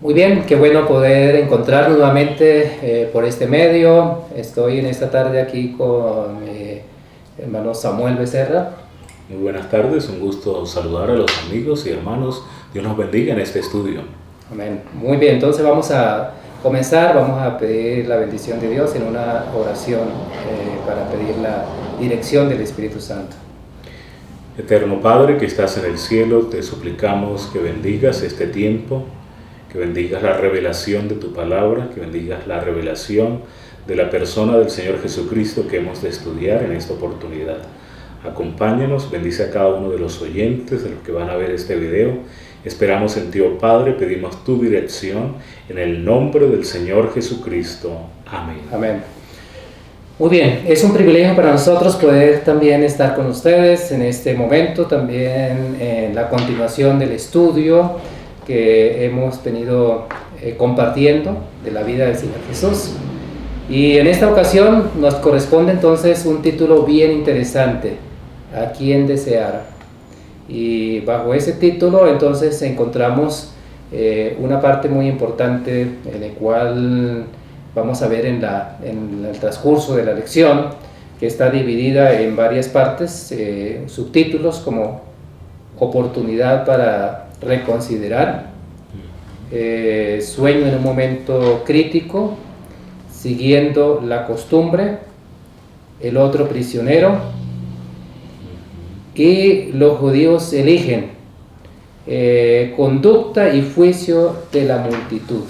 Muy bien, qué bueno poder encontrar nuevamente por este medio. Estoy en esta tarde aquí con mi hermano Samuel Becerra. Muy buenas tardes, un gusto saludar a los amigos y hermanos. Dios nos bendiga en este estudio. Amén. Muy bien, entonces vamos a comenzar, vamos a pedir la bendición de Dios en una oración para pedir la dirección del Espíritu Santo. Eterno Padre que estás en el cielo, te suplicamos que bendigas este tiempo, que bendigas la revelación de tu palabra, que bendigas la revelación de la persona del Señor Jesucristo que hemos de estudiar en esta oportunidad. Acompáñanos, bendice a cada uno de los oyentes, de los que van a ver este video. Esperamos en ti, oh Padre, pedimos tu dirección en el nombre del Señor Jesucristo. Amén. Amén. Muy bien, es un privilegio para nosotros poder también estar con ustedes en este momento, también en la continuación del estudio que hemos venido compartiendo de la vida del Señor Jesús. Y en esta ocasión nos corresponde entonces un título bien interesante, ¿a quién desear? Y bajo ese título entonces encontramos una parte muy importante en la cual vamos a ver en el transcurso de la lección, que está dividida en varias partes, subtítulos como oportunidad para reconsiderar, sueño en un momento crítico, siguiendo la costumbre, el otro prisionero, y los judíos eligen, conducta y juicio de la multitud,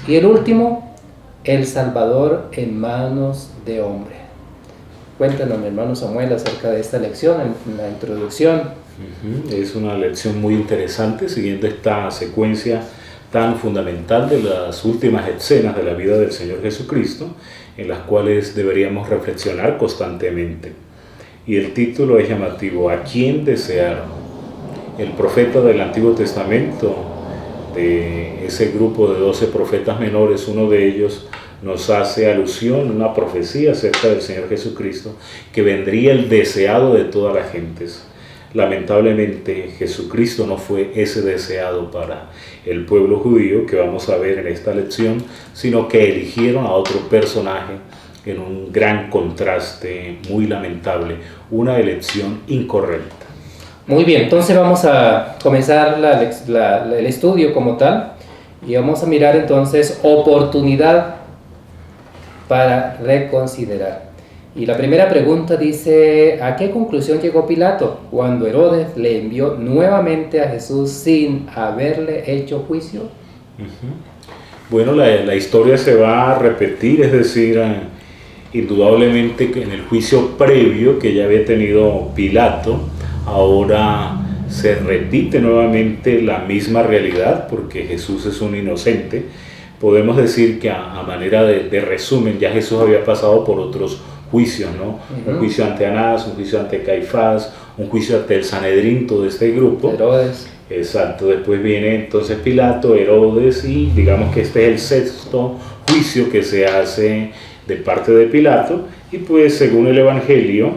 y el último, el Salvador en manos de hombre. Cuéntanos, mi hermano Samuel, acerca de esta lección, en la introducción. Es una lección muy interesante, siguiendo esta secuencia tan fundamental de las últimas escenas de la vida del Señor Jesucristo, en las cuales deberíamos reflexionar constantemente. Y el título es llamativo: ¿a quién desear? El profeta del Antiguo Testamento, de ese grupo de 12 profetas menores, uno de ellos nos hace alusión, una profecía acerca del Señor Jesucristo, que vendría el deseado de todas las gentes. Lamentablemente Jesucristo no fue ese deseado para el pueblo judío que vamos a ver en esta lección, sino que eligieron a otro personaje en un gran contraste muy lamentable, una elección incorrecta. Muy bien, entonces vamos a comenzar el estudio como tal y vamos a mirar entonces oportunidad para reconsiderar. Y la primera pregunta dice: ¿a qué conclusión llegó Pilato cuando Herodes le envió nuevamente a Jesús sin haberle hecho juicio? Bueno, la historia se va a repetir, es decir, indudablemente que en el juicio previo que ya había tenido Pilato, ahora se repite nuevamente la misma realidad, porque Jesús es un inocente. Podemos decir que a manera de resumen, ya Jesús había pasado por otros juicios, ¿no? Un juicio ante Anás, un juicio ante Caifás, un juicio ante el Sanedrín, todo este grupo. Herodes. Exacto, después viene entonces Pilato, Herodes, y digamos que este es el sexto juicio que se hace de parte de Pilato. Y pues según el Evangelio,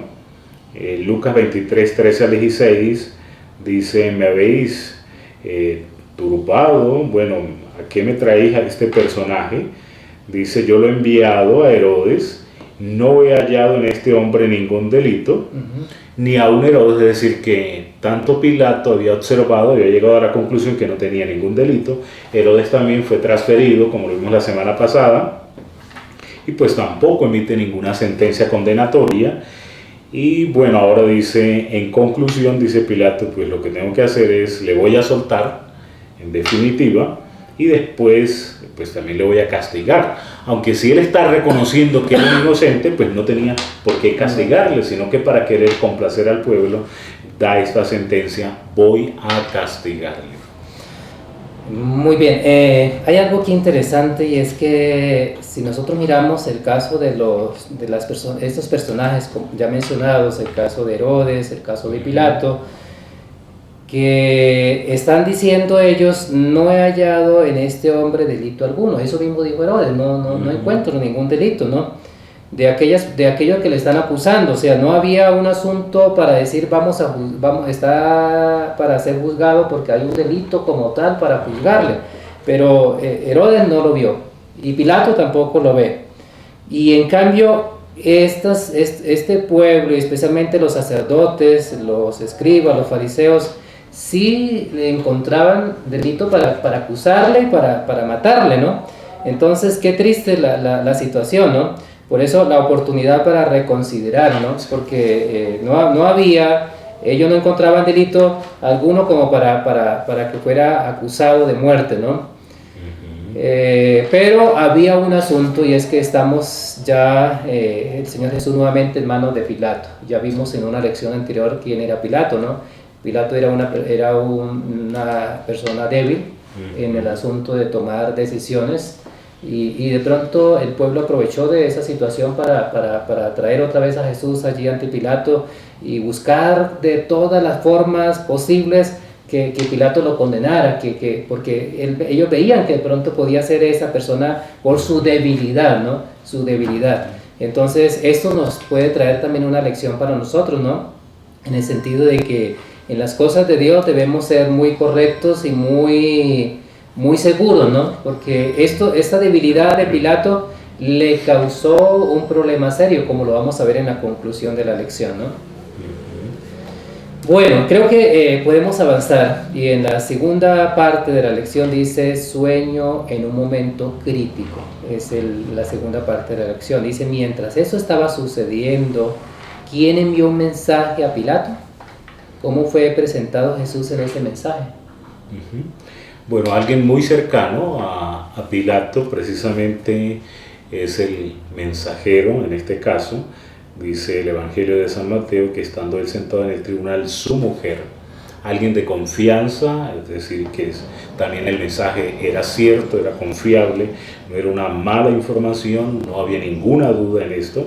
Lucas 23, 13 al 16, dice: me habéis turbado, bueno, ¿a qué me traéis a este personaje? Dice: yo lo he enviado a Herodes, no he hallado en este hombre ningún delito, ni aun Herodes, es decir, que tanto Pilato había observado, había llegado a la conclusión que no tenía ningún delito. Herodes también fue transferido, como lo vimos la semana pasada, y pues tampoco emite ninguna sentencia condenatoria. Y bueno, ahora dice, en conclusión, dice Pilato, pues lo que tengo que hacer es, le voy a soltar, en definitiva, y después pues también le voy a castigar. Aunque si él está reconociendo que él es inocente, pues no tenía por qué castigarle, sino que para querer complacer al pueblo, da esta sentencia: voy a castigarle. Muy bien, hay algo aquí interesante, y es que si nosotros miramos el caso de estos personajes ya mencionados, el caso de Herodes, el caso de Pilato, que están diciendo ellos: no he hallado en este hombre delito alguno. Eso mismo dijo Herodes: no encuentro ningún delito, ¿no? de aquello que le están acusando. O sea, no había un asunto para decir está para ser juzgado porque hay un delito como tal para juzgarle. pero Herodes no lo vio y Pilato tampoco lo ve. Y en cambio, este pueblo, y especialmente los sacerdotes, los escribas, los fariseos, sí le encontraban delito para acusarle y para matarle, ¿no? Entonces, qué triste la situación, ¿no? Por eso la oportunidad para reconsiderar, ¿no? Porque no había, ellos no encontraban delito alguno como para que fuera acusado de muerte, ¿no? Pero había un asunto, y es que estamos ya, el Señor Jesús nuevamente en manos de Pilato. Ya vimos en una lección anterior quién era Pilato, ¿no? Pilato era una persona débil en el asunto de tomar decisiones, y de pronto el pueblo aprovechó de esa situación para traer otra vez a Jesús allí ante Pilato y buscar de todas las formas posibles que Pilato lo condenara, porque ellos veían que de pronto podía ser esa persona por su debilidad, ¿no? Su debilidad. Entonces esto nos puede traer también una lección para nosotros, ¿no? En el sentido de que en las cosas de Dios debemos ser muy correctos y muy seguros, ¿no? Porque esta debilidad de Pilato le causó un problema serio, como lo vamos a ver en la conclusión de la lección, ¿no? Bueno, creo que podemos avanzar, y en la segunda parte de la lección dice sueño en un momento crítico. Es la segunda parte de la lección. Dice, mientras eso estaba sucediendo, ¿quién envió un mensaje a Pilato? ¿Cómo fue presentado Jesús en ese mensaje? Bueno, alguien muy cercano a Pilato precisamente es el mensajero, en este caso. Dice el Evangelio de San Mateo que estando él sentado en el tribunal, su mujer, alguien de confianza, es decir, que también el mensaje era cierto, era confiable, no era una mala información, no había ninguna duda en esto.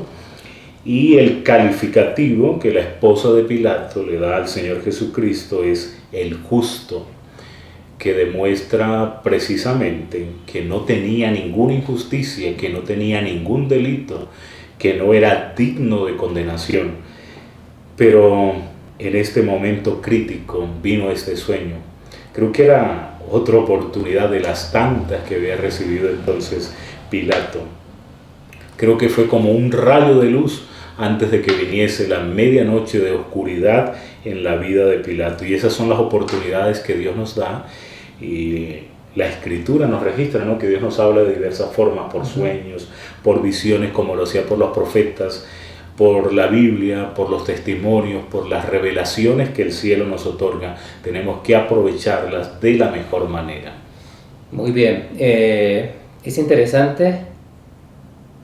Y el calificativo que la esposa de Pilato le da al Señor Jesucristo es el justo, que demuestra precisamente que no tenía ninguna injusticia, que no tenía ningún delito, que no era digno de condenación. Pero en este momento crítico vino este sueño. Creo que era otra oportunidad de las tantas que había recibido entonces Pilato. Creo que fue como un rayo de luz antes de que viniese la medianoche de oscuridad en la vida de Pilato. Y esas son las oportunidades que Dios nos da, y la Escritura nos registra, ¿no? Que Dios nos habla de diversas formas, por sueños, por visiones, como lo hacía por los profetas, por la Biblia, por los testimonios, por las revelaciones que el cielo nos otorga. Tenemos que aprovecharlas de la mejor manera. Muy bien. Es interesante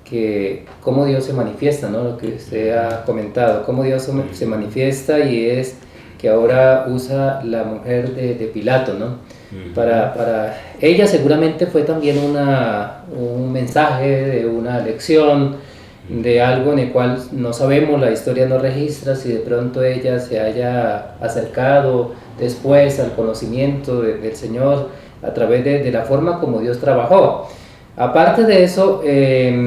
que cómo Dios se manifiesta, ¿no? Lo que usted ha comentado, cómo Dios se manifiesta, y es que ahora usa la mujer de Pilato, ¿no? Para ella seguramente fue también un mensaje de una lección, de algo en el cual no sabemos, la historia no registra si de pronto ella se haya acercado después al conocimiento del Señor a través de la forma como Dios trabajó. Aparte de eso, era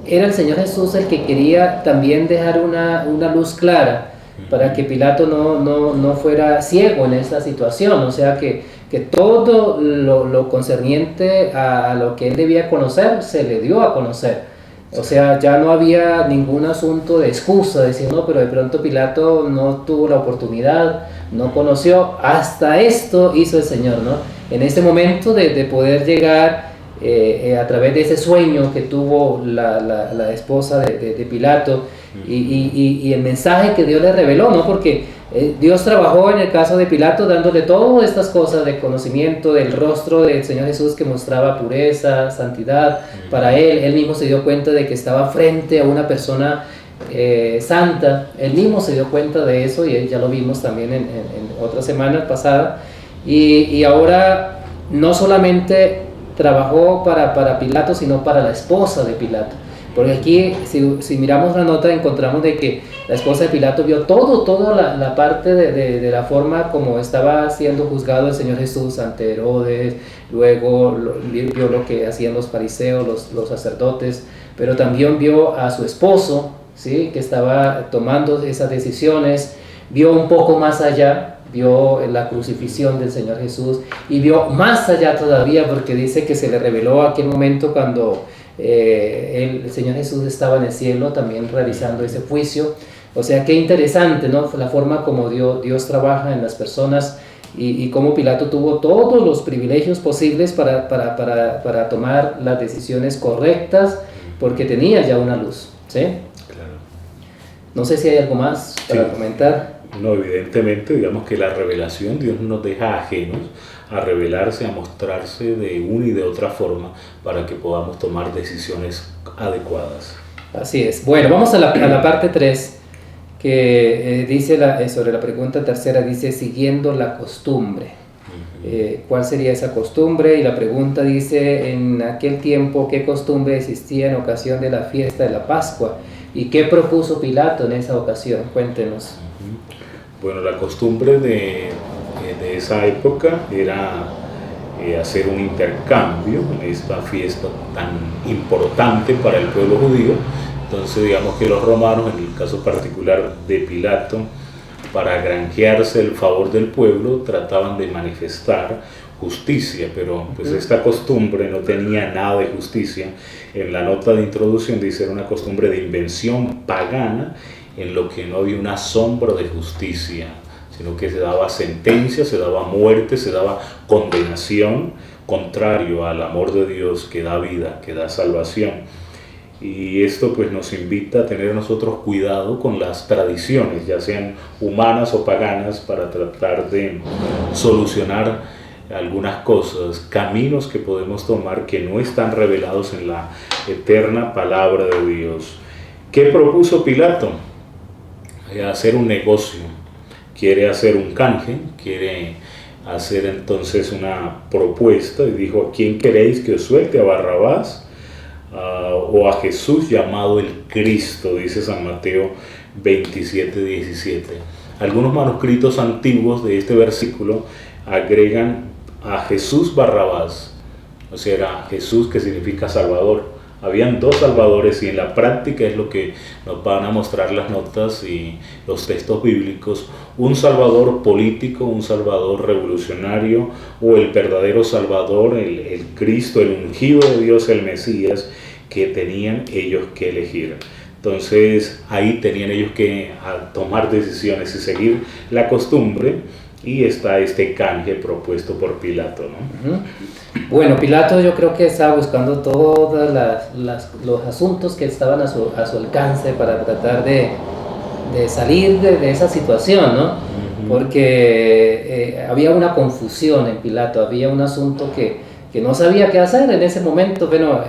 el Señor Jesús el que quería también dejar una luz clara para que Pilato no fuera ciego en esa situación, o sea que todo lo concerniente a lo que él debía conocer se le dio a conocer. O sea, ya no había ningún asunto de excusa, decir, no, pero de pronto Pilato no tuvo la oportunidad, no conoció. Hasta esto hizo el Señor, ¿no? En este momento de poder llegar a través de ese sueño que tuvo la esposa de Pilato, y el mensaje que Dios le reveló, ¿no? Porque Dios trabajó en el caso de Pilato dándole todas estas cosas de conocimiento del rostro del Señor Jesús, que mostraba pureza, santidad para él mismo se dio cuenta de que estaba frente a una persona santa. Él mismo se dio cuenta de eso, y ya lo vimos también en otra semana pasada. Y ahora no solamente trabajó para Pilato, sino para la esposa de Pilato. Porque aquí, si miramos la nota, encontramos de que la esposa de Pilato vio toda la parte de la forma como estaba siendo juzgado el Señor Jesús ante Herodes. Luego vio lo que hacían los fariseos, los sacerdotes, pero también vio a su esposo, ¿sí? Que estaba tomando esas decisiones. Vio un poco más allá, vio la crucifixión del Señor Jesús y vio más allá todavía, porque dice que se le reveló aquel momento cuando el Señor Jesús estaba en el cielo también realizando ese juicio. O sea, qué interesante, ¿no? La forma como Dios trabaja en las personas y cómo Pilato tuvo todos los privilegios posibles para tomar las decisiones correctas, porque tenía ya una luz, ¿sí? Claro. No sé si hay algo más para comentar. No, evidentemente, digamos que la revelación, Dios no nos deja ajenos a revelarse, a mostrarse de una y de otra forma para que podamos tomar decisiones adecuadas. Así es. Bueno, vamos a la parte 3, que dice sobre la pregunta tercera, dice siguiendo la costumbre. ¿Cuál sería esa costumbre? Y la pregunta dice, en aquel tiempo, ¿qué costumbre existía en ocasión de la fiesta de la Pascua? ¿Y qué propuso Pilato en esa ocasión? Cuéntenos. Bueno, la costumbre de esa época era hacer un intercambio en esta fiesta tan importante para el pueblo judío. Entonces, digamos que los romanos, en el caso particular de Pilato, para granjearse el favor del pueblo, trataban de manifestar justicia, pero pues esta costumbre no tenía nada de justicia. En la nota de introducción dice era una costumbre de invención pagana en lo que no había una sombra de justicia, sino que se daba sentencia, se daba muerte, se daba condenación, contrario al amor de Dios que da vida, que da salvación. Y esto pues nos invita a tener nosotros cuidado con las tradiciones, ya sean humanas o paganas, para tratar de solucionar algunas cosas, caminos que podemos tomar que no están revelados en la eterna palabra de Dios. ¿Qué propuso Pilato? Hacer un negocio, quiere hacer un canje, quiere hacer entonces una propuesta y dijo: ¿a quién queréis que os suelte? ¿A Barrabás o a Jesús llamado el Cristo? Dice San Mateo 27:17. Algunos manuscritos antiguos de este versículo agregan a Jesús Barrabás, o sea, era Jesús, que significa Salvador. Habían dos salvadores, y en la práctica es lo que nos van a mostrar las notas y los textos bíblicos: un salvador político, un salvador revolucionario, o el verdadero salvador, el Cristo, el ungido de Dios, el Mesías, que tenían ellos que elegir. Entonces ahí tenían ellos que tomar decisiones y seguir la costumbre, y está este canje propuesto por Pilato, ¿no? Bueno, Pilato yo creo que estaba buscando todos los asuntos que estaban a su alcance para tratar de salir de esa situación, ¿no? Porque había una confusión en Pilato, había un asunto que no sabía qué hacer en ese momento. Bueno,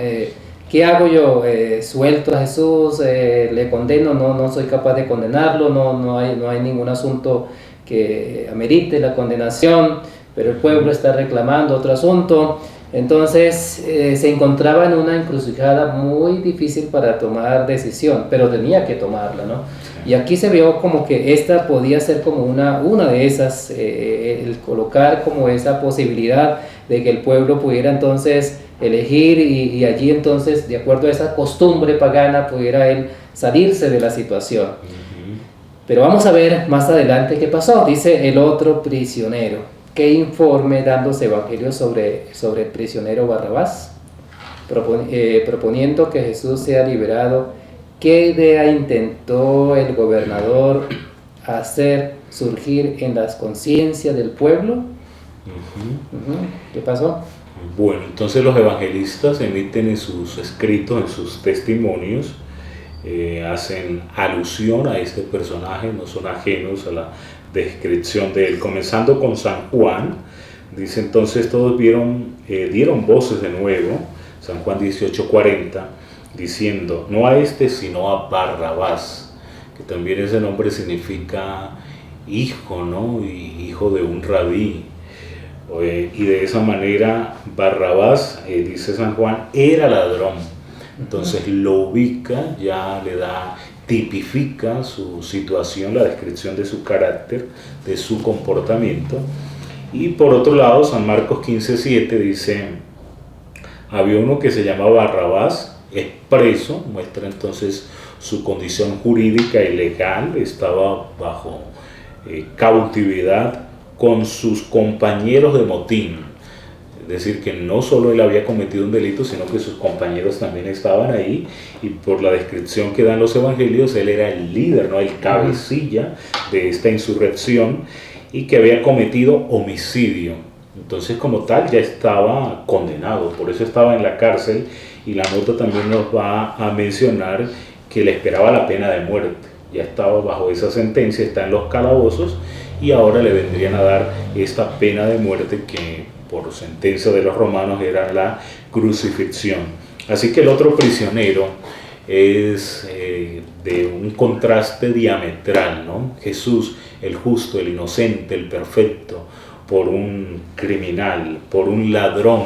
¿qué hago yo? ¿Suelto a Jesús? ¿Le condeno? No soy capaz de condenarlo, no hay ningún asunto que amerite la condenación, pero el pueblo está reclamando otro asunto. Entonces se encontraba en una encrucijada muy difícil para tomar decisión, pero tenía que tomarla, ¿no? Y aquí se vio como que esta podía ser como una de esas, el colocar como esa posibilidad de que el pueblo pudiera entonces elegir y allí entonces, de acuerdo a esa costumbre pagana, pudiera él salirse de la situación. Pero vamos a ver más adelante qué pasó. Dice el otro prisionero. ¿Qué informe dan los evangelios sobre el prisionero Barrabás? Proponiendo que Jesús sea liberado, ¿qué idea intentó el gobernador hacer surgir en las conciencias del pueblo? ¿Qué pasó? Bueno, entonces los evangelistas emiten en sus escritos, en sus testimonios, hacen alusión a este personaje, no son ajenos a la descripción de él. Comenzando con San Juan, dice: entonces todos dieron voces de nuevo, San Juan 18:40, diciendo: no a este sino a Barrabás, que también ese nombre significa hijo, ¿no? Y hijo de un rabí. Y de esa manera Barrabás, dice San Juan, era ladrón. Entonces lo ubica, ya le tipifica su situación, la descripción de su carácter, de su comportamiento. Y por otro lado, San Marcos 15:7 dice: había uno que se llamaba Barrabás, es preso, muestra entonces su condición jurídica y legal, estaba bajo cautividad con sus compañeros de motín. Es decir, que no solo él había cometido un delito, sino que sus compañeros también estaban ahí, y por la descripción que dan los evangelios, él era el líder, ¿no? El cabecilla de esta insurrección, y que había cometido homicidio. Entonces, como tal, ya estaba condenado, por eso estaba en la cárcel, y la nota también nos va a mencionar que le esperaba la pena de muerte. Ya estaba bajo esa sentencia, está en los calabozos, y ahora le vendrían a dar esta pena de muerte que por sentencia de los romanos era la crucifixión. Así que el otro prisionero es de un contraste diametral, ¿no? Jesús, el justo, el inocente, el perfecto, por un criminal, por un ladrón,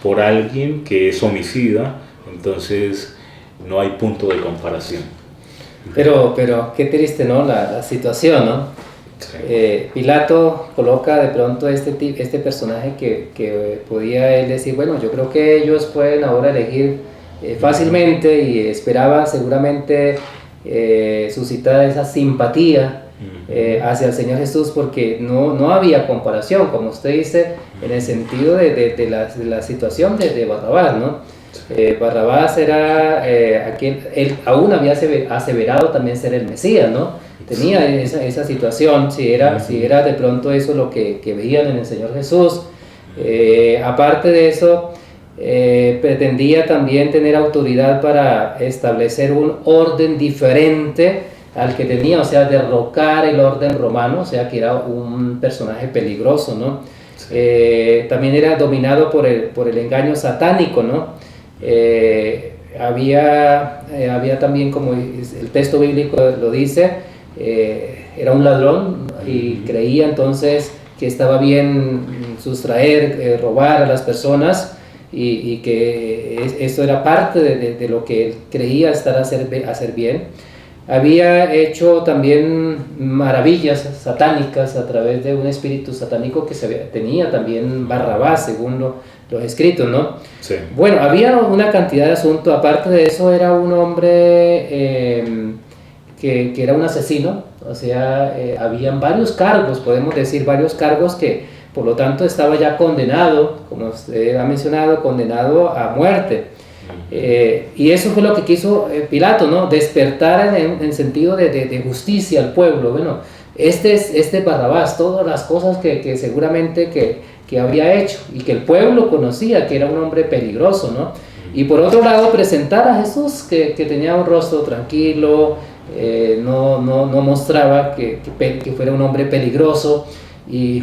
por alguien que es homicida. Entonces no hay punto de comparación. Pero qué triste, ¿no? La situación, ¿no? Sí. Pilato coloca de pronto este personaje que podía él decir, bueno, yo creo que ellos pueden ahora elegir fácilmente, y esperaba seguramente suscitar esa simpatía hacia el Señor Jesús, porque no había comparación, como usted dice, en el sentido de la situación de Barrabás, ¿no? Barrabás era él aún había aseverado también ser el Mesías, ¿no? Tenía esa situación, si era de pronto eso lo que veían en el Señor Jesús. Aparte de eso, pretendía también tener autoridad para establecer un orden diferente al que tenía, o sea, derrocar el orden romano, o sea, que era un personaje peligroso, ¿no? Sí. También era dominado por el engaño satánico, ¿no? Había también, como el texto bíblico lo dice, era un ladrón y creía entonces que estaba bien sustraer, robar a las personas, y que esto era parte de lo que él creía hacer bien. Había hecho también maravillas satánicas a través de un espíritu satánico que tenía también Barrabás, según los escritos, ¿no? Sí. Bueno, había una cantidad de asuntos. Aparte de eso, era un hombre que era un asesino, o sea, habían varios cargos, podemos decir varios cargos, que por lo tanto estaba ya condenado, como usted ha mencionado, condenado a muerte. Y eso fue lo que quiso Pilato, ¿no? Despertar en sentido de justicia al pueblo. Bueno, este Barrabás, todas las cosas que seguramente que había hecho, y que el pueblo conocía que era un hombre peligroso, ¿no? Y por otro lado, presentar a Jesús, que tenía un rostro tranquilo, no mostraba que fuera un hombre peligroso, y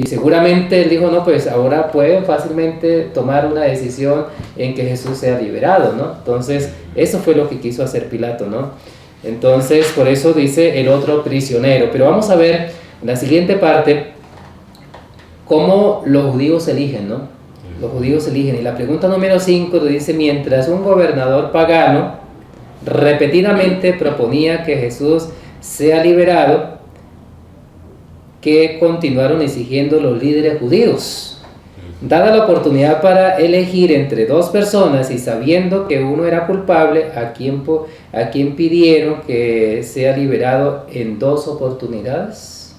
seguramente él dijo, no, pues ahora pueden fácilmente tomar una decisión en que Jesús sea liberado, ¿no? Entonces eso fue lo que quiso hacer Pilato, ¿no? Entonces por eso dice el otro prisionero. Pero vamos a ver en la siguiente parte cómo los judíos eligen, ¿no? Los judíos eligen, y la pregunta número 5 dice: mientras un gobernador pagano repetidamente proponía que Jesús sea liberado, que continuaron exigiendo los líderes judíos. Dada la oportunidad para elegir entre dos personas y sabiendo que uno era culpable, a quien pidieron que sea liberado en dos oportunidades.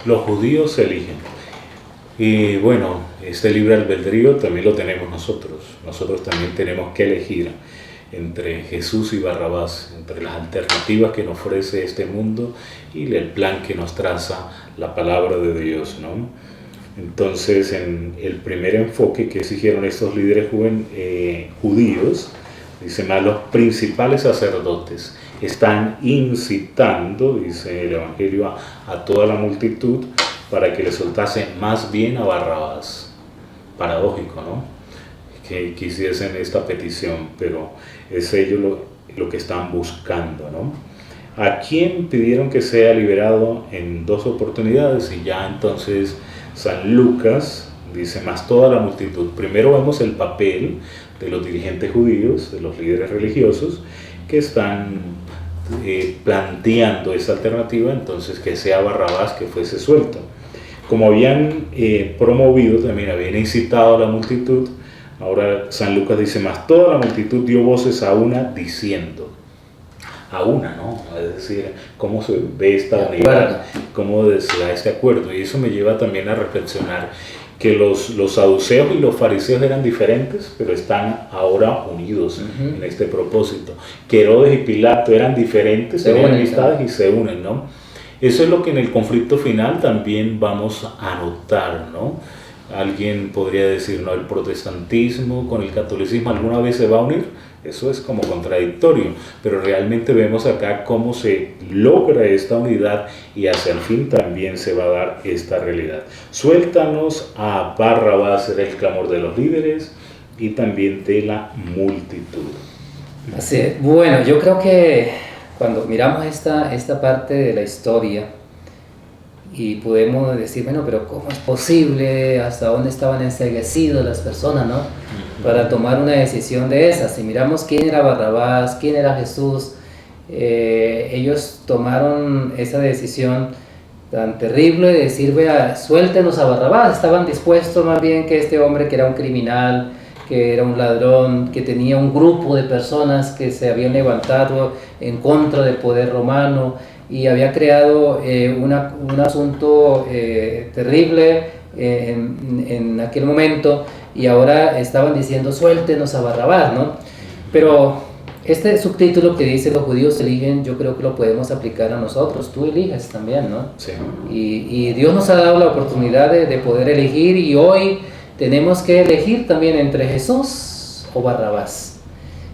Los judíos eligen. Y bueno, este libre albedrío también lo tenemos nosotros. Nosotros también tenemos que elegir entre Jesús y Barrabás, entre las alternativas que nos ofrece este mundo y el plan que nos traza la palabra de Dios, ¿no? Entonces, en el primer enfoque que exigieron estos líderes judíos, dice más, los principales sacerdotes están incitando, dice el Evangelio, a toda la multitud para que le soltase más bien a Barrabás. Paradójico, ¿no? Que quisiesen esta petición, pero es ellos lo que están buscando, ¿no? ¿A quién pidieron que sea liberado en dos oportunidades? Y ya entonces San Lucas dice, más toda la multitud. Primero vemos el papel de los dirigentes judíos, de los líderes religiosos, que están planteando esta alternativa, entonces que sea Barrabás que fuese suelto. Como habían promovido, también habían incitado a la multitud. Ahora San Lucas dice, más toda la multitud dio voces a una diciendo. a una, ¿no? Es decir, cómo se ve esta De unidad, acuerdo. cómo se da este acuerdo. Y eso me lleva también a reflexionar que los saduceos y los fariseos eran diferentes, pero están ahora unidos en este propósito. Que Herodes y Pilato eran diferentes, Se eran unen, amistades ¿no? y se unen, ¿no? Eso es lo que en el conflicto final también vamos a notar, ¿no? Alguien podría decir, no, el protestantismo con el catolicismo alguna vez se va a unir. Eso es como contradictorio, pero realmente vemos acá cómo se logra esta unidad y hacia el fin también se va a dar esta realidad. Suéltanos a Barrabás, era el clamor de los líderes y también de la multitud. Así es. Bueno, yo creo que cuando miramos esta parte de la historia y podemos decir, bueno, pero ¿cómo es posible? ¿Hasta dónde estaban enceguecidos las personas, no? Para tomar una decisión de esas. Si miramos quién era Barrabás, quién era Jesús, ellos tomaron esa decisión tan terrible de decir, vea, suéltenos a Barrabás. Estaban dispuestos más bien que este hombre que era un criminal, que era un ladrón, que tenía un grupo de personas que se habían levantado en contra del poder romano y había creado un asunto terrible en aquel momento, y ahora estaban diciendo suéltenos a Barrabás, ¿no? Pero este subtítulo que dice los judíos eligen, yo creo que lo podemos aplicar a nosotros, tú eliges también, ¿no? Sí. Y Dios nos ha dado la oportunidad de poder elegir, y hoy tenemos que elegir también entre Jesús o Barrabás,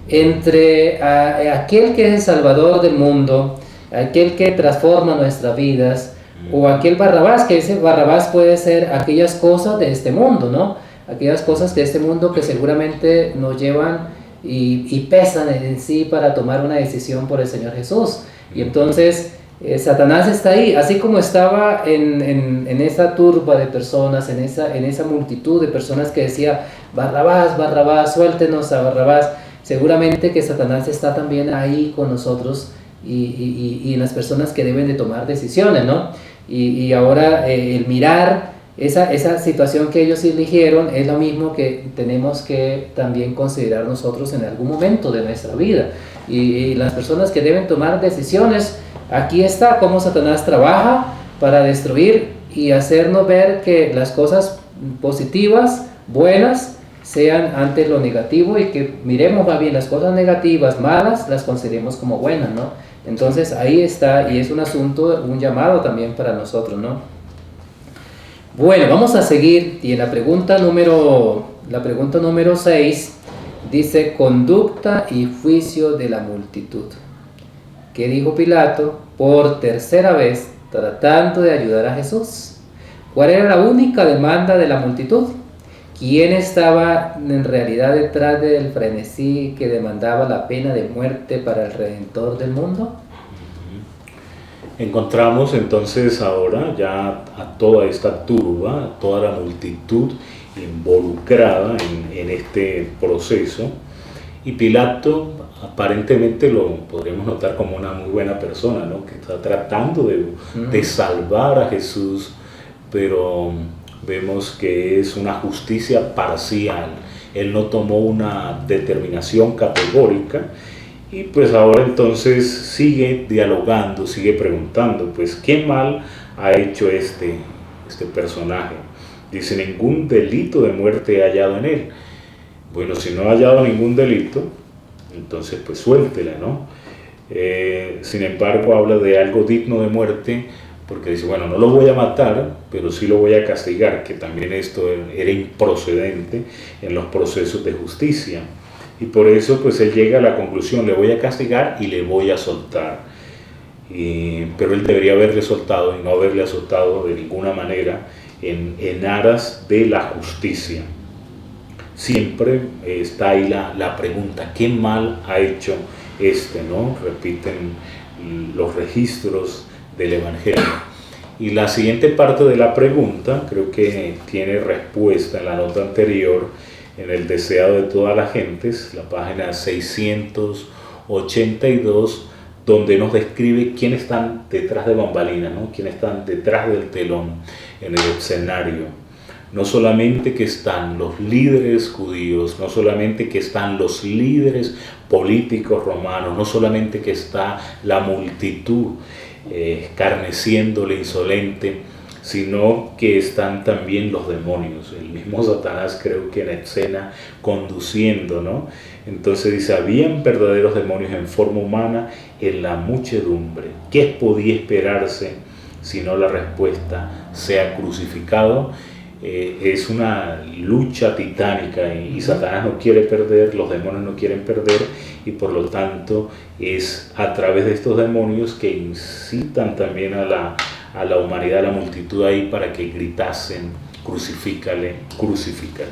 entre aquel que es el Salvador del mundo, aquel que transforma nuestras vidas, o aquel Barrabás, que ese Barrabás puede ser aquellas cosas de este mundo, ¿no? Aquellas cosas de este mundo que seguramente nos llevan y pesan en sí para tomar una decisión por el Señor Jesús. Y entonces Satanás está ahí, así como estaba en esa turba de personas, en esa multitud de personas que decía Barrabás, Barrabás, suéltenos a Barrabás. Seguramente que Satanás está también ahí con nosotros y en las personas que deben de tomar decisiones, ¿no? Y ahora el mirar esa situación que ellos eligieron es lo mismo que tenemos que también considerar nosotros en algún momento de nuestra vida. Y las personas que deben tomar decisiones, aquí está cómo Satanás trabaja para destruir y hacernos ver que las cosas positivas, buenas, sean antes lo negativo, y que miremos más bien las cosas negativas, malas, las consideremos como buenas, ¿no? Entonces ahí está, y es un asunto, un llamado también para nosotros, ¿no? Bueno, vamos a seguir, y en la pregunta número 6 dice conducta y juicio de la multitud. ¿Qué dijo Pilato por tercera vez tratando de ayudar a Jesús? ¿Cuál era la única demanda de la multitud? ¿Quién estaba en realidad detrás del frenesí que demandaba la pena de muerte para el Redentor del mundo? Encontramos entonces ahora ya a toda esta turba, a toda la multitud involucrada en este proceso, y Pilato aparentemente lo podríamos notar como una muy buena persona, ¿no? Que está tratando de salvar a Jesús, pero vemos que es una justicia parcial. Él no tomó una determinación categórica. Y pues ahora entonces sigue dialogando, sigue preguntando, pues ¿qué mal ha hecho este personaje? Dice, ningún delito de muerte he hallado en él. Bueno, si no ha hallado ningún delito, entonces pues suéltela, ¿no? Sin embargo, habla de algo digno de muerte, porque dice, bueno, no lo voy a matar, pero sí lo voy a castigar, que también esto era improcedente en los procesos de justicia. Y por eso pues él llega a la conclusión, le voy a castigar y le voy a soltar. Pero él debería haberle soltado y no haberle soltado de ninguna manera en aras de la justicia. Siempre está ahí la pregunta, ¿qué mal ha hecho ¿no? Repiten los registros del Evangelio. Y la siguiente parte de la pregunta creo que tiene respuesta en la nota anterior, en el deseado de todas las gentes, la página 682, donde nos describe quiénes están detrás de bambalinas, ¿no? Quiénes están detrás del telón en el escenario. no solamente que están los líderes judíos, no solamente que están los líderes políticos romanos, no solamente que está la multitud escarneciéndole, insolente, sino que están también los demonios, el mismo Satanás creo que en escena conduciendo, ¿no? Entonces dice, habían verdaderos demonios en forma humana en la muchedumbre. ¿Qué podía esperarse si no la respuesta sea crucificado? Es una lucha titánica y Satanás no quiere perder, los demonios no quieren perder, y por lo tanto es a través de estos demonios que incitan también a la humanidad, a la multitud ahí, para que gritasen, crucifícale, crucifícale.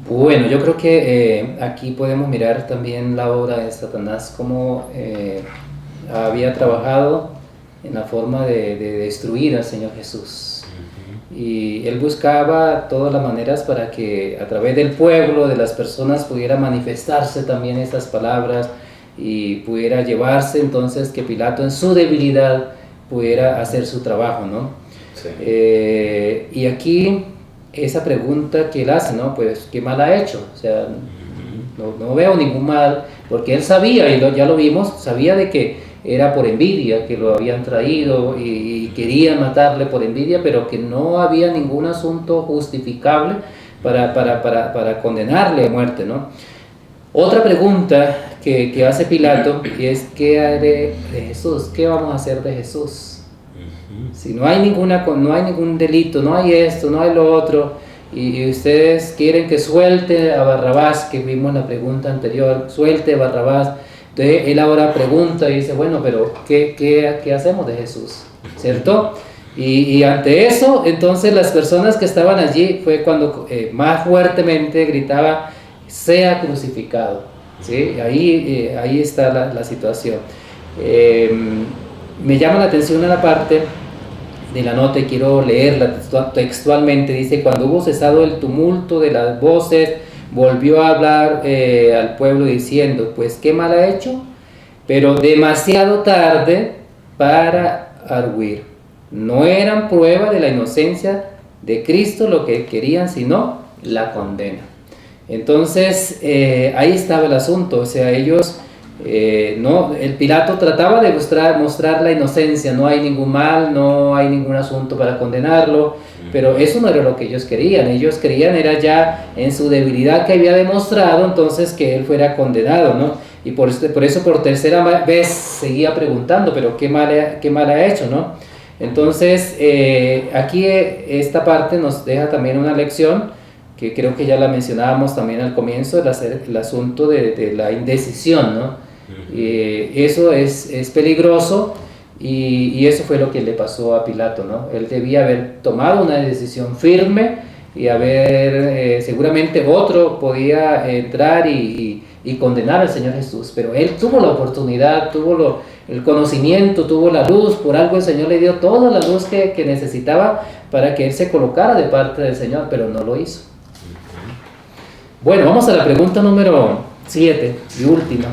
Bueno, yo creo que aquí podemos mirar también la obra de Satanás, cómo había trabajado en la forma de destruir al Señor Jesús. Y él buscaba todas las maneras para que a través del pueblo, de las personas, pudiera manifestarse también esas palabras y pudiera llevarse entonces que Pilato en su debilidad pudiera hacer su trabajo, ¿no? Sí. Y aquí esa pregunta que él hace, ¿no? Pues, ¿qué mal ha hecho? O sea, no veo ningún mal, porque él sabía, y ya lo vimos, sabía de que era por envidia que lo habían traído y querían matarle por envidia, pero que no había ningún asunto justificable para condenarle a muerte, ¿no? Otra pregunta que hace Pilato es, ¿qué haré de Jesús? ¿Qué vamos a hacer de Jesús? Si no hay ningún delito, no hay esto, no hay lo otro, y ustedes quieren que suelte a Barrabás, que vimos en la pregunta anterior, suelte a Barrabás. Entonces él ahora pregunta y dice, bueno, pero ¿qué hacemos de Jesús? ¿Cierto? Y ante eso, entonces las personas que estaban allí fue cuando más fuertemente gritaba, sea crucificado. ¿Sí? Ahí está la situación. Me llama la atención una parte de la nota y quiero leerla textualmente. Dice, cuando hubo cesado el tumulto de las voces, volvió a hablar al pueblo diciendo, pues qué mal ha hecho, pero demasiado tarde para arguir. No eran prueba de la inocencia de Cristo lo que querían, sino la condena. Entonces ahí estaba el asunto, o sea, ellos, el Pilato trataba de mostrar la inocencia, no hay ningún mal, no hay ningún asunto para condenarlo, pero eso no era lo que ellos querían era ya en su debilidad que había demostrado, entonces que él fuera condenado, ¿no? Y por eso por tercera vez seguía preguntando, pero qué mal ha hecho, ¿no? Entonces aquí esta parte nos deja también una lección, que creo que ya la mencionábamos también al comienzo, el asunto de la indecisión, ¿no? Eso es peligroso, y eso fue lo que le pasó a Pilato, ¿no? Él debía haber tomado una decisión firme y seguramente otro podía entrar y condenar al Señor Jesús, pero él tuvo la oportunidad, tuvo el conocimiento, tuvo la luz, por algo el Señor le dio toda la luz que necesitaba para que él se colocara de parte del Señor, pero no lo hizo. Bueno, vamos a la pregunta número 7 y última.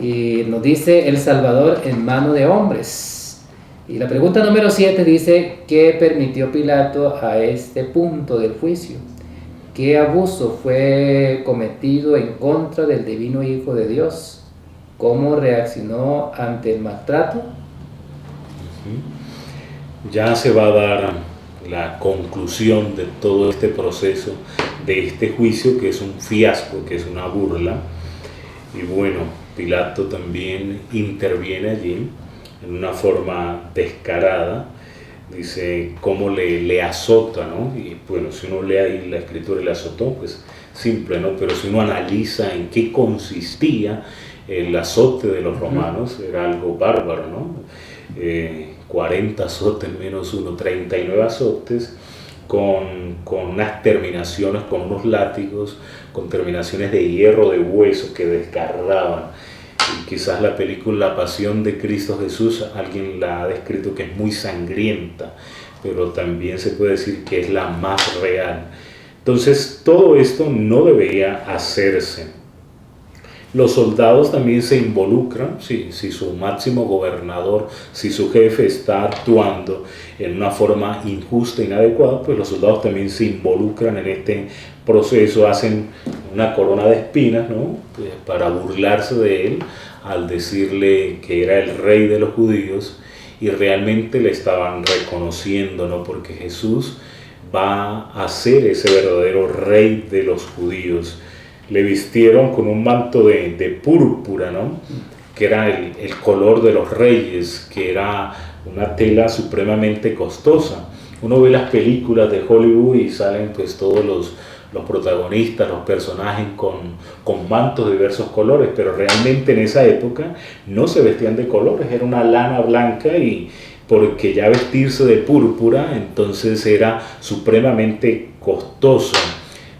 Y nos dice, el Salvador en mano de hombres. Y la pregunta número 7 dice, ¿qué permitió Pilato a este punto del juicio? ¿Qué abuso fue cometido en contra del divino Hijo de Dios? ¿Cómo reaccionó ante el maltrato? Ya se va a dar la conclusión de todo este proceso, de este juicio, que es un fiasco, que es una burla. Y bueno, Pilato también interviene allí en una forma descarada. Dice cómo le azota, ¿no? Y bueno, si uno lee ahí la escritura, le azotó, pues simple, ¿no? Pero si uno analiza en qué consistía el azote de los romanos, era algo bárbaro, ¿no? 40 azotes menos uno, 39 azotes, con unas terminaciones, con unos látigos, con terminaciones de hierro, de hueso que desgarraban. Y quizás la película La Pasión de Cristo Jesús, alguien la ha descrito que es muy sangrienta, pero también se puede decir que es la más real. Entonces todo esto no debería hacerse. Los soldados también se involucran, si su máximo gobernador, si su jefe está actuando en una forma injusta, inadecuada, pues los soldados también se involucran en este proceso, hacen una corona de espinas, ¿no? Pues para burlarse de él, al decirle que era el rey de los judíos, y realmente le estaban reconociendo, ¿no? Porque Jesús va a ser ese verdadero rey de los judíos. Le vistieron con un manto de púrpura, ¿no? Que era el color de los reyes, que era una tela supremamente costosa. Uno ve las películas de Hollywood y salen pues todos los protagonistas, los personajes con mantos de diversos colores, pero realmente en esa época no se vestían de colores, era una lana blanca, y porque ya vestirse de púrpura entonces era supremamente costoso.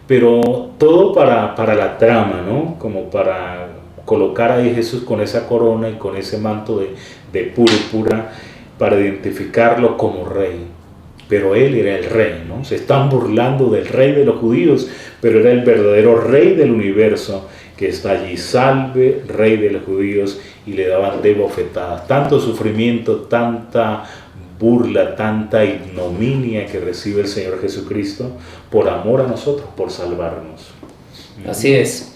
Pero todo para la trama, ¿no? Como para colocar ahí a Jesús con esa corona y con ese manto de púrpura, para identificarlo como rey. Pero él era el rey, ¿no? Se están burlando del rey de los judíos, pero era el verdadero rey del universo que está allí. Salve, rey de los judíos, y le daban de bofetadas. Tanto sufrimiento, tanta burla, tanta ignominia que recibe el Señor Jesucristo por amor a nosotros, por salvarnos. Así es.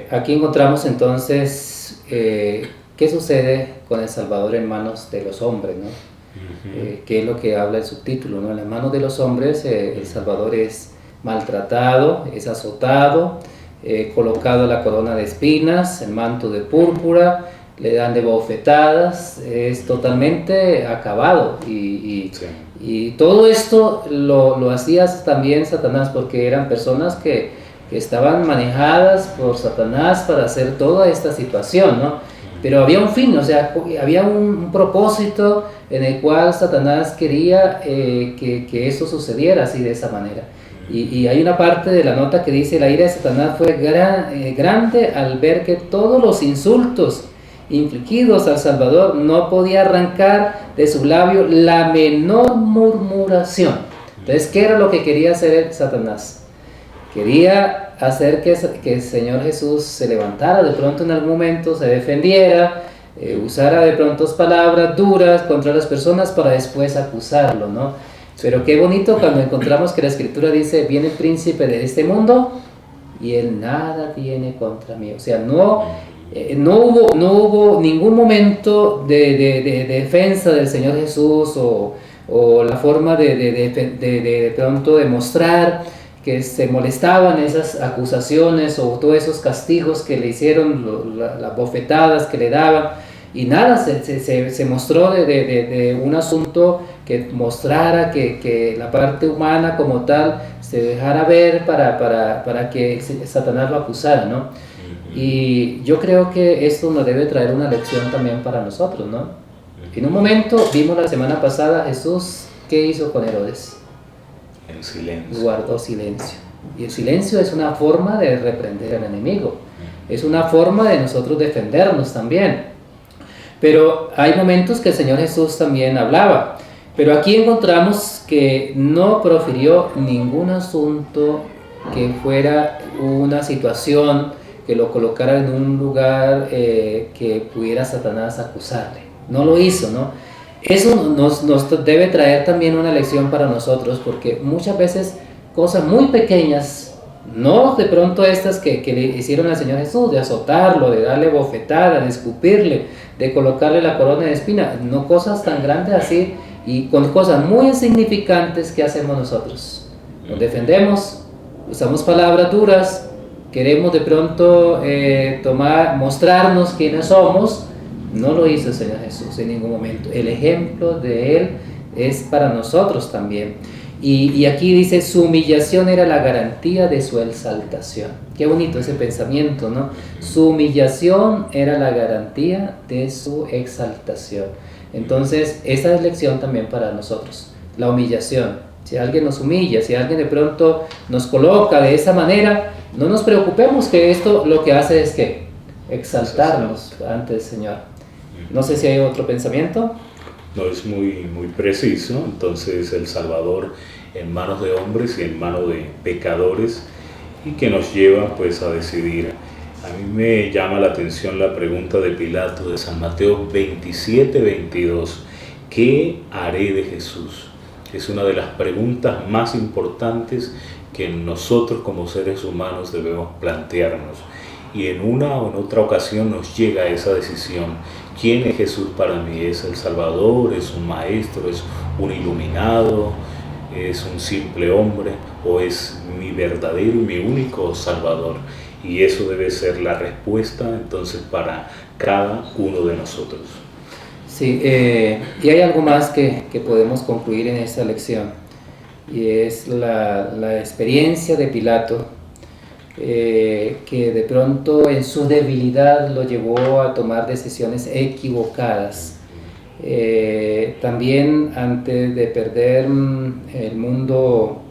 Aquí encontramos entonces qué sucede con el Salvador en manos de los hombres, ¿no? Que es lo que habla el subtítulo, ¿no? En las manos de los hombres el Salvador es maltratado, es azotado, colocado la corona de espinas, el manto de púrpura, le dan de bofetadas, es totalmente acabado, y todo esto lo hacía también Satanás, porque eran personas que estaban manejadas por Satanás para hacer toda esta situación, ¿no? Pero había un fin, o sea, había un propósito en el cual Satanás quería que eso sucediera así, de esa manera. Y hay una parte de la nota que dice: la ira de Satanás fue grande al ver que todos los insultos infligidos al Salvador no podía arrancar de su labio la menor murmuración. Entonces, ¿qué era lo que quería hacer Satanás? Quería hacer que el Señor Jesús se levantara de pronto en algún momento, se defendiera, usara de pronto palabras duras contra las personas para después acusarlo, ¿no? Pero qué bonito cuando encontramos que la Escritura dice: viene el príncipe de este mundo y él nada tiene contra mí. O sea, no hubo ningún momento de defensa del Señor Jesús, o la forma de pronto demostrar que se molestaban esas acusaciones o todos esos castigos que le hicieron, las bofetadas que le daban, y nada, se mostró de un asunto que mostrara que la parte humana como tal se dejara ver para que Satanás lo acusara, ¿no? Y yo creo que esto nos debe traer una lección también para nosotros, ¿no? En un momento vimos la semana pasada Jesús, ¿qué hizo con Herodes? En silencio. Guardó silencio. Y el silencio es una forma de reprender al enemigo. Es una forma de nosotros defendernos también. Pero hay momentos que el Señor Jesús también hablaba. Pero aquí encontramos que no profirió ningún asunto que fuera una situación que lo colocara en un lugar que pudiera Satanás acusarle. No lo hizo, ¿no? Eso nos debe traer también una lección para nosotros, porque muchas veces cosas muy pequeñas, no de pronto estas que le hicieron al Señor Jesús, de azotarlo, de darle bofetada, de escupirle, de colocarle la corona de espina, no cosas tan grandes así, y con cosas muy insignificantes que hacemos nosotros. Nos defendemos, usamos palabras duras, queremos de pronto mostrarnos quiénes somos. No lo hizo el Señor Jesús en ningún momento. El ejemplo de Él es para nosotros también. Y aquí dice: su humillación era la garantía de su exaltación. Qué bonito ese pensamiento, ¿no? Su humillación era la garantía de su exaltación. Entonces, esa es lección también para nosotros. La humillación. Si alguien nos humilla, si alguien de pronto nos coloca de esa manera, no nos preocupemos, que esto lo que hace es que exaltarnos ante el Señor. No sé si hay otro pensamiento. No, es muy preciso. Entonces, el Salvador en manos de hombres y en manos de pecadores, y que nos lleva pues a decidir A mí me llama la atención la pregunta de Pilato de San Mateo 27-22. ¿Qué haré de Jesús? Es una de las preguntas más importantes que nosotros como seres humanos debemos plantearnos. Y en una o en otra ocasión nos llega esa decisión. ¿Quién es Jesús para mí? ¿Es el Salvador? ¿Es un maestro? ¿Es un iluminado? ¿Es un simple hombre? ¿O es mi verdadero y mi único Salvador? Y eso debe ser la respuesta entonces para cada uno de nosotros. Sí, y hay algo más que podemos concluir en esta lección, y es la experiencia de Pilato, que de pronto en su debilidad lo llevó a tomar decisiones equivocadas. También antes de perder el mundo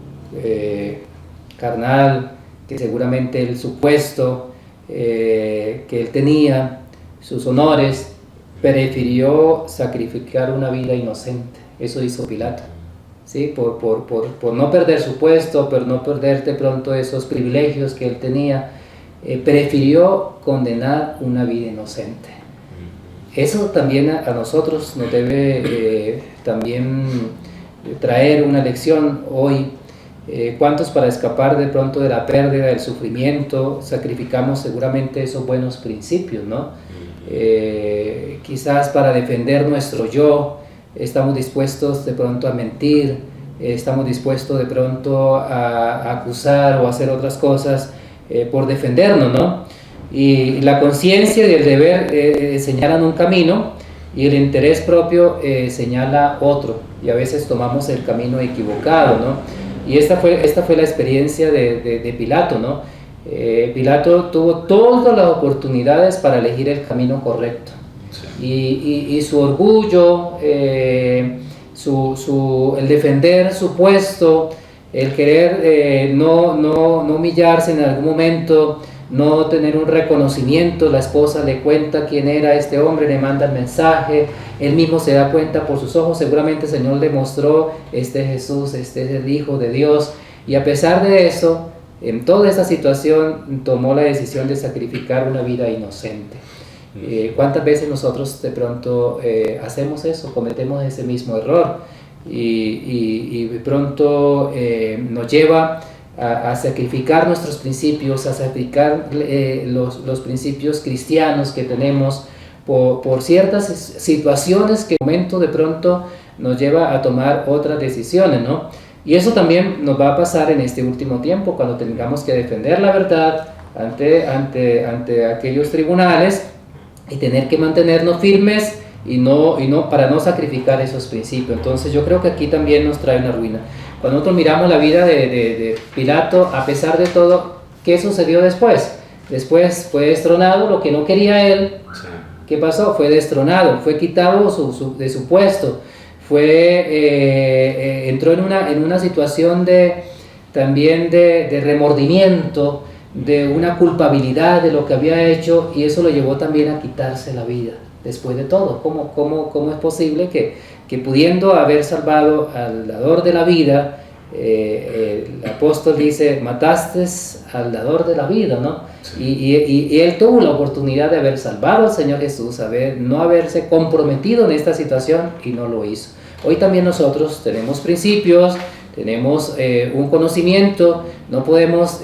carnal, que seguramente el supuesto que él tenía, sus honores, prefirió sacrificar una vida inocente. Eso hizo Pilato, ¿sí? Por no perder su puesto, por no perder de pronto esos privilegios que él tenía, prefirió condenar una vida inocente. Eso también a nosotros nos debe también traer una lección hoy. ¿Cuántos, para escapar de pronto de la pérdida, del sufrimiento, sacrificamos seguramente esos buenos principios, ¿no? Quizás para defender nuestro yo, estamos dispuestos de pronto a mentir, estamos dispuestos de pronto a acusar o a hacer otras cosas por defendernos, ¿no? Y la conciencia y el deber señalan un camino, y el interés propio señala otro, y a veces tomamos el camino equivocado, ¿no? Y esta fue la experiencia de Pilato, ¿no? Pilato tuvo todas las oportunidades para elegir el camino correcto. Sí. Y su orgullo, el defender su puesto, el querer no humillarse en algún momento, no tener un reconocimiento. La esposa le cuenta quién era este hombre, le manda el mensaje, él mismo se da cuenta por sus ojos, seguramente el Señor le mostró: este es Jesús, este es el Hijo de Dios. Y a pesar de eso, en toda esta situación tomó la decisión de sacrificar una vida inocente. ¿Cuántas veces nosotros de pronto hacemos eso, cometemos ese mismo error? Y de pronto nos lleva a sacrificar nuestros principios, a sacrificar los principios cristianos que tenemos por ciertas situaciones que en el momento de pronto nos lleva a tomar otras decisiones, ¿no? Y eso también nos va a pasar en este último tiempo, cuando tengamos que defender la verdad ante aquellos tribunales, y tener que mantenernos firmes y no para no sacrificar esos principios. Entonces yo creo que aquí también nos trae una ruina. Cuando nosotros miramos la vida de Pilato, a pesar de todo, ¿qué sucedió después? Después fue destronado, lo que no quería él. Sí. ¿Qué pasó? Fue destronado, fue quitado de su puesto, entró en una situación también de remordimiento, de una culpabilidad de lo que había hecho, y eso lo llevó también a quitarse la vida. Después de todo, ¿cómo es posible que pudiendo haber salvado al dador de la vida, el apóstol dice: mataste al dador de la vida, ¿no? Sí. Y él tuvo la oportunidad de haber salvado al Señor Jesús, no haberse comprometido en esta situación, y no lo hizo. Hoy también nosotros tenemos principios, tenemos un conocimiento, no podemos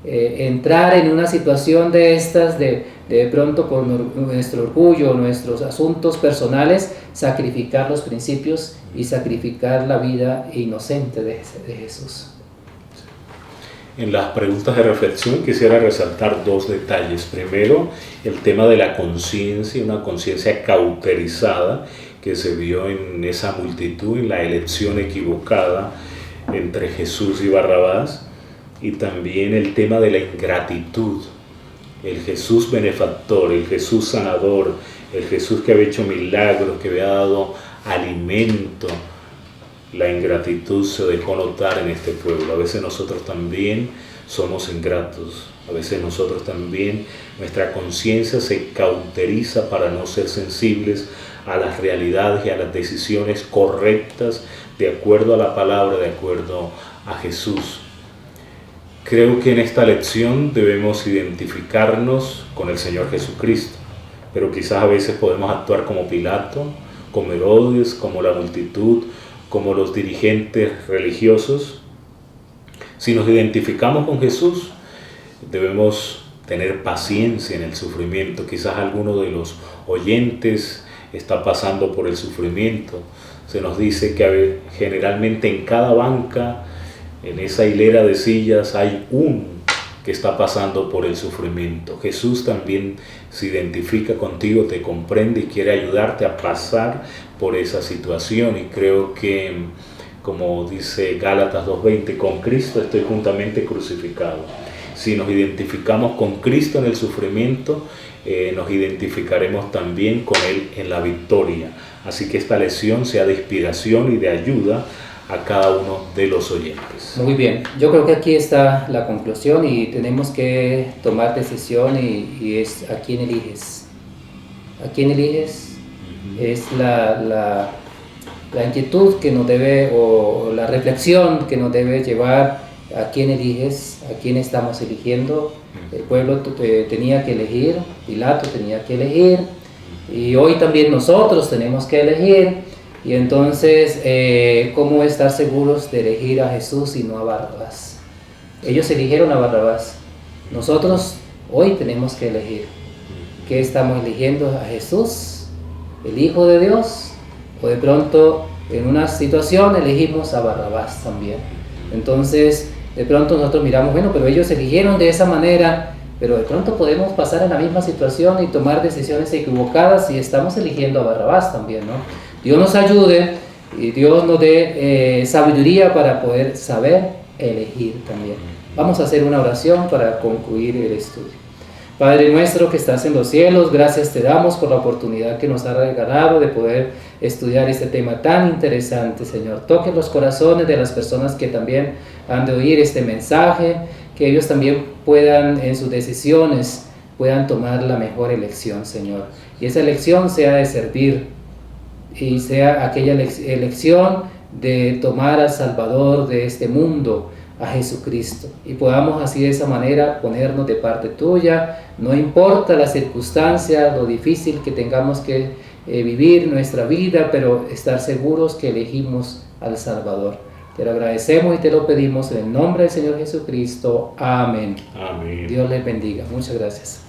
entrar en una situación de estas, de pronto por nuestro orgullo, nuestros asuntos personales, sacrificar los principios y sacrificar la vida inocente de Jesús. En las preguntas de reflexión quisiera resaltar dos detalles. Primero, el tema de la conciencia, una conciencia cauterizada que se vio en esa multitud, en la elección equivocada entre Jesús y Barrabás. Y también el tema de la ingratitud, el Jesús benefactor, el Jesús sanador, el Jesús que había hecho milagros, que había dado alimento. La ingratitud se dejó notar en este pueblo. A veces nosotros también somos ingratos, a veces nosotros también, nuestra conciencia se cauteriza para no ser sensibles a las realidades y a las decisiones correctas de acuerdo a la palabra, de acuerdo a Jesús. Creo que en esta lección debemos identificarnos con el Señor Jesucristo, pero quizás a veces podemos actuar como Pilato, como Herodes, como la multitud, como los dirigentes religiosos. Si nos identificamos con Jesús, debemos tener paciencia en el sufrimiento. Quizás alguno de los oyentes está pasando por el sufrimiento. Se nos dice que generalmente en cada banca, en esa hilera de sillas, hay uno que está pasando por el sufrimiento. Jesús también se identifica contigo, te comprende y quiere ayudarte a pasar por esa situación. Y creo que, como dice Gálatas 2:20, con Cristo estoy juntamente crucificado. Si nos identificamos con Cristo en el sufrimiento, nos identificaremos también con Él en la victoria. Así que esta lección sea de inspiración y de ayuda a cada uno de los oyentes. Muy bien, yo creo que aquí está la conclusión y tenemos que tomar decisión y es ¿a quién eliges? ¿A quién eliges? Es la inquietud que nos debe, o la reflexión que nos debe llevar a quién eliges, a quién estamos eligiendo. El pueblo tenía que elegir, Pilato tenía que elegir, y hoy también nosotros tenemos que elegir. Y entonces, ¿cómo estar seguros de elegir a Jesús y no a Barrabás? Ellos eligieron a Barrabás. Nosotros hoy tenemos que elegir. ¿Qué estamos eligiendo? ¿A Jesús, el Hijo de Dios? O de pronto, en una situación, elegimos a Barrabás también. Entonces, de pronto nosotros miramos, bueno, pero ellos eligieron de esa manera, pero de pronto podemos pasar en la misma situación y tomar decisiones equivocadas y estamos eligiendo a Barrabás también, ¿no? Dios nos ayude y Dios nos dé sabiduría para poder saber elegir también. Vamos a hacer una oración para concluir el estudio. Padre nuestro que estás en los cielos, gracias te damos por la oportunidad que nos ha regalado de poder estudiar este tema tan interesante, Señor. Toque los corazones de las personas que también han de oír este mensaje, que ellos también puedan en sus decisiones, puedan tomar la mejor elección, Señor. Y esa elección sea de servir, y sea aquella elección de tomar al Salvador de este mundo, a Jesucristo, y podamos así de esa manera ponernos de parte tuya, no importa la circunstancia, lo difícil que tengamos que vivir nuestra vida, pero estar seguros que elegimos al Salvador. Te lo agradecemos y te lo pedimos en el nombre del Señor Jesucristo. Amén. Amén. Dios les bendiga. Muchas gracias.